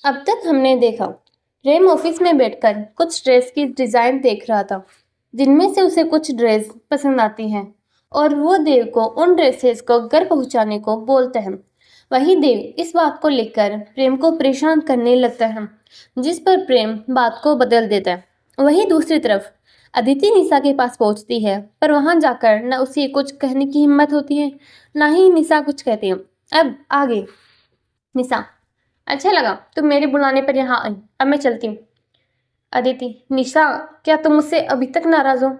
अब तक हमने देखा प्रेम ऑफिस में बैठकर कुछ ड्रेस की डिजाइन देख रहा था, जिनमें से उसे कुछ ड्रेस पसंद आती हैं और वो देव को उन ड्रेसेस को घर पहुंचाने को बोलते हैं। वही देव इस बात को लेकर प्रेम को परेशान करने लगता है, जिस पर प्रेम बात को बदल देता है। वहीं दूसरी तरफ अदिति निशा के पास पहुंचती है, पर वहां जाकर न उसे कुछ कहने की हिम्मत होती है, ना ही निशा कुछ कहती है। अब आगे निशा, अच्छा लगा तुम मेरे बुलाने पर यहाँ आई। अब मैं चलती हूँ। अदिति, निशा, क्या तुम मुझसे अभी तक नाराज हो?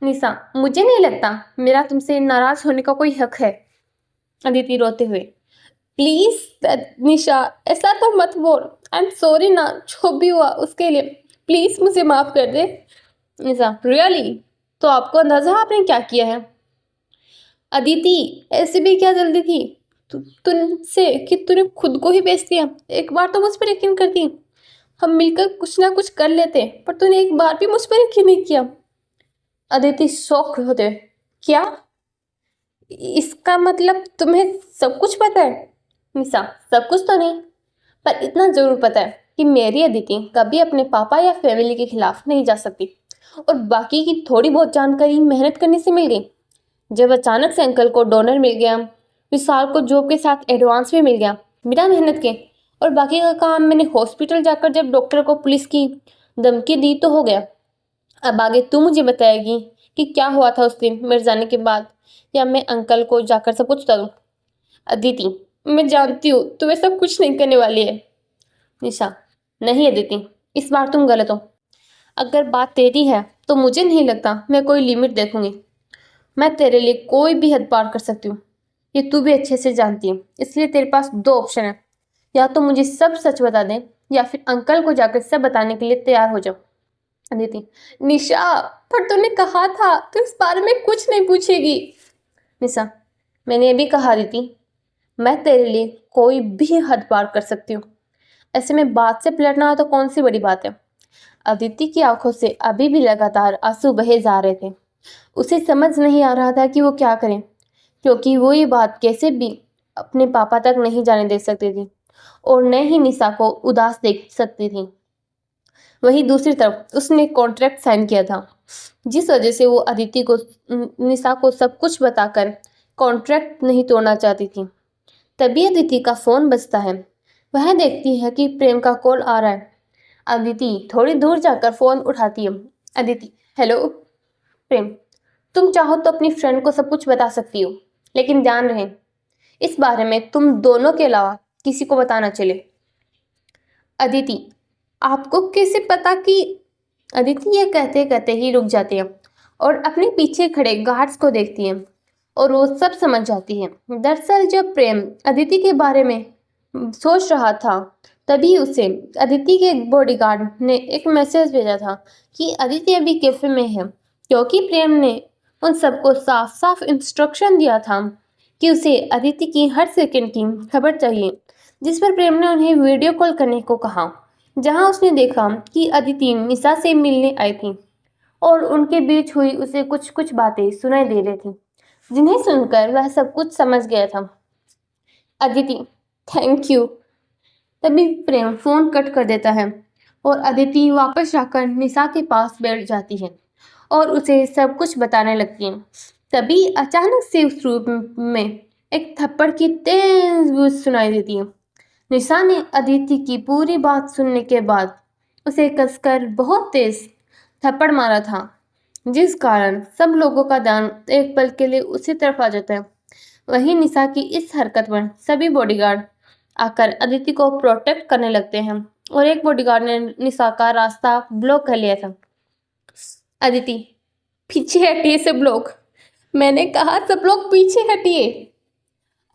निशा, मुझे नहीं लगता मेरा तुमसे नाराज होने का कोई हक है। अदिति रोते हुए, प्लीज निशा, ऐसा तो मत बोल। आई एम सॉरी ना, जो भी हुआ उसके लिए प्लीज मुझे माफ कर दे। निशा, रियली? तो आपको अंदाजा आपने क्या किया है? अदिति, ऐसे भी क्या जल्दी थी तुमसे कि तूने खुद को ही बेच दिया? एक बार तो मुझ पर यकीन करती, हम मिलकर कुछ ना कुछ कर लेते, पर तूने एक बार भी मुझ पर यकीन नहीं किया। अदिति शौक होते, क्या इसका मतलब तुम्हें सब कुछ पता है? निशा, सब कुछ तो नहीं, पर इतना जरूर पता है कि मेरी अदिति कभी अपने पापा या फैमिली के खिलाफ नहीं जा सकती, और बाकी की थोड़ी बहुत जानकारी मेहनत करने से मिल गई। जब अचानक से अंकल को डोनर मिल गया, विशाल को जॉब के साथ एडवांस भी मिल गया बिना मेहनत के, और बाकी का काम मैंने हॉस्पिटल जाकर जब डॉक्टर को पुलिस की धमकी दी तो हो गया। अब आगे तू मुझे बताएगी कि क्या हुआ था उस दिन मेरे जाने के बाद, या मैं अंकल को जाकर सब कुछ बता दूं? अदिति, मैं जानती हूँ तू ऐसा कुछ नहीं करने वाली है। निशा, नहीं अदिति, इस बार तुम गलत हो। अगर बात तेरी है तो मुझे नहीं लगता मैं कोई लिमिट देखूंगी। मैं तेरे लिए कोई भी हद पार कर सकती हूँ, ये तू भी अच्छे से जानती है। इसलिए तेरे पास दो ऑप्शन है, या तो मुझे सब सच बता दे, या फिर अंकल को जाकर सब बताने के लिए तैयार हो जाओ। अदिति, निशा, पर तूने कहा था तू इस बारे में कुछ नहीं पूछेगी। निशा, मैंने अभी कहा अदिति, मैं तेरे लिए कोई भी हद पार कर सकती हूँ। ऐसे में बात से पलटना तो कौन सी बड़ी बात है। अदिति की आंखों से अभी भी लगातार आंसू बहे जा रहे थे। उसे समझ नहीं आ रहा था कि वो क्या करे, क्योंकि वो ये बात कैसे भी अपने पापा तक नहीं जाने दे सकती थी, और न ही निशा को उदास देख सकती थी। वहीं दूसरी तरफ उसने कॉन्ट्रैक्ट साइन किया था, जिस वजह से वो अदिति को निशा को सब कुछ बताकर कॉन्ट्रैक्ट नहीं तोड़ना चाहती थी। तभी अदिति का फोन बजता है। वह देखती है कि प्रेम का कॉल आ रहा है। अदिति थोड़ी दूर जाकर फोन उठाती है। अदिति, हेलो। प्रेम, तुम चाहो तो अपनी फ्रेंड को सब कुछ बता सकती हो, लेकिन ध्यान रहे इस बारे में तुम दोनों के अलावा किसी को बताना चले। अदिति, आपको कैसे पता कि? अदिति ये कहते कहते ही रुक जाती है और अपने पीछे खड़े गार्ड्स को देखती है, और वो सब समझ जाती है। दरअसल जब प्रेम अदिति के बारे में सोच रहा था, तभी उसे अदिति के बॉडीगार्ड ने एक मैसेज भेजा था कि अदिति अभी कैफे में है, क्योंकि प्रेम ने उन सबको साफ साफ इंस्ट्रक्शन दिया था कि उसे अदिति की हर सेकंड की खबर चाहिए। जिस पर प्रेम ने उन्हें वीडियो कॉल करने को कहा, जहां उसने देखा कि अदिति निशा से मिलने आई थी, और उनके बीच हुई उसे कुछ कुछ बातें सुनाई दे रही थी, जिन्हें सुनकर वह सब कुछ समझ गया था। Aditi, thank you. तभी प्रेम फोन कट कर देता है, और अदिति वापस जाकर निशा के पास बैठ जाती है और उसे सब कुछ बताने लगती है। तभी अचानक से उस रूम में एक थप्पड़ की तेज गूंज सुनाई देती है। निशा ने अदिति की पूरी बात सुनने के बाद उसे कसकर बहुत तेज थप्पड़ मारा था, जिस कारण सब लोगों का ध्यान एक पल के लिए उसी तरफ आ जाता है। वहीं निशा की इस हरकत पर सभी बॉडीगार्ड आकर अदिति को प्रोटेक्ट करने लगते हैं, और एक बॉडीगार्ड ने निशा का रास्ता ब्लॉक कर लिया था। अदिति, पीछे हटिए सब लोग, मैंने कहा सब लोग पीछे हटिए।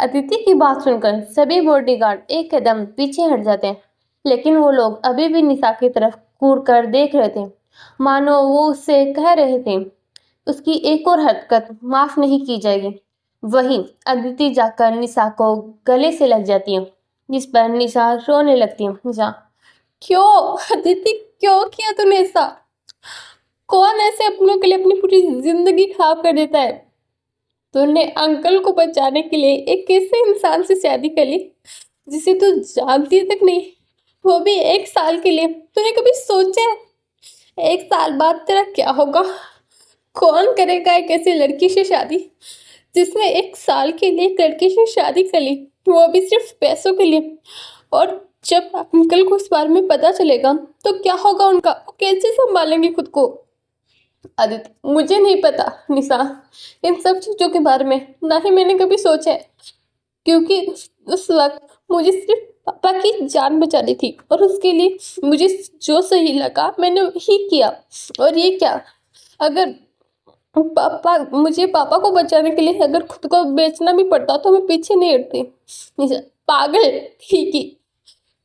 अदिति की बात सुनकर सभी बॉडीगार्ड एक कदम पीछे हट जाते हैं, लेकिन वो लोग अभी भी निशा की तरफ घूर कर देख रहे थे, मानो वो उससे कह रहे थे उसकी एक और हरकत माफ नहीं की जाएगी। वहीं अदिति जाकर निशा को गले से लग जाती है, जिस पर निशा रोने लगती है। निशा, क्यों अदिति, क्यों किया तूने ऐसा? कौन ऐसे अपनों के लिए अपनी पूरी जिंदगी खराब कर देता है? तूने अंकल को बचाने के लिए एक ऐसे इंसान से शादी कर ली जिसे तू जानती तक नहीं, वो भी 1 साल के लिए। तूने कभी सोचा है 1 साल बाद तेरा क्या होगा? कौन करेगा एक ऐसी लड़की से शादी जिसने 1 साल के लिए एक लड़की से शादी कर ली, वो भी सिर्फ पैसों के लिए? और जब अंकल को इस बारे में पता चलेगा तो क्या होगा उनका? वो कैसे संभालेंगे खुद को? आदित्य, मुझे नहीं पता निशा इन सब चीज़ों के बारे में, ना ही मैंने कभी सोचा है, क्योंकि उस वक्त मुझे सिर्फ पापा की जान बचानी थी और उसके लिए मुझे जो सही लगा मैंने ही किया। और ये क्या, अगर पापा को बचाने के लिए अगर खुद को बेचना भी पड़ता तो मैं पीछे नहीं हटती। निशा, पागल, ठीक ही,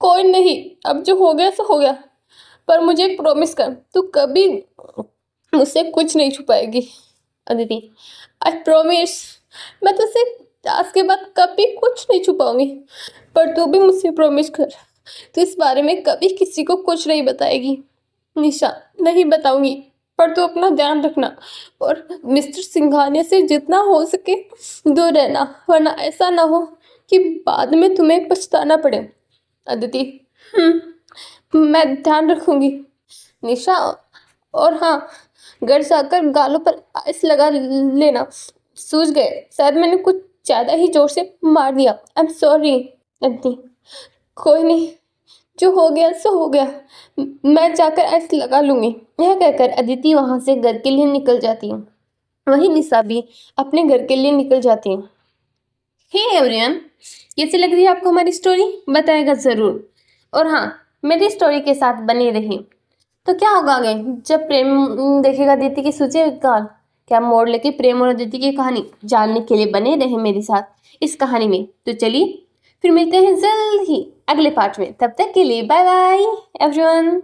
कोई नहीं, अब जो हो गया सो हो गया। पर मुझे एक प्रॉमिस कर, तू कभी मुझसे कुछ नहीं छुपाएगी। अदिति, आई प्रॉमिस, मैं तुझसे आज के बाद कभी कुछ नहीं छुपाऊंगी। पर तू भी मुझसे प्रॉमिस कर, तू इस बारे में कभी किसी को कुछ नहीं बताएगी। निशा, नहीं बताऊंगी, पर तू अपना ध्यान रखना और मिस्टर सिंघानिया से जितना हो सके दूर रहना, वरना ऐसा ना हो कि बाद में तुम्हें पछताना पड़े। अदिति, मैं ध्यान रखूंगी। निशा, और हाँ, घर जाकर गालों पर आइस लगा लेना, सूज गए, शायद मैंने कुछ ज़्यादा ही जोर से मार दिया, आई एम सॉरी। अदिति, कोई नहीं, जो हो गया सो हो गया, मैं जाकर आइस लगा लूंगी। यह कहकर अदिति वहाँ से घर के लिए निकल जाती है। वहीं निशा भी अपने घर के लिए निकल जाती है। हे एवरीवन, कैसी लग रही है आपको हमारी स्टोरी? बताएगा ज़रूर। और हाँ, मेरी स्टोरी के साथ बनी रही। तो क्या होगा आगे जब प्रेम देखेगा अदिति की सूची काल? क्या मोड़ लेके प्रेम और अदिति की कहानी जानने के लिए बने रहे मेरे साथ इस कहानी में। तो चलिए फिर मिलते हैं जल्द ही अगले पार्ट में। तब तक के लिए बाय बाय एवरीवन।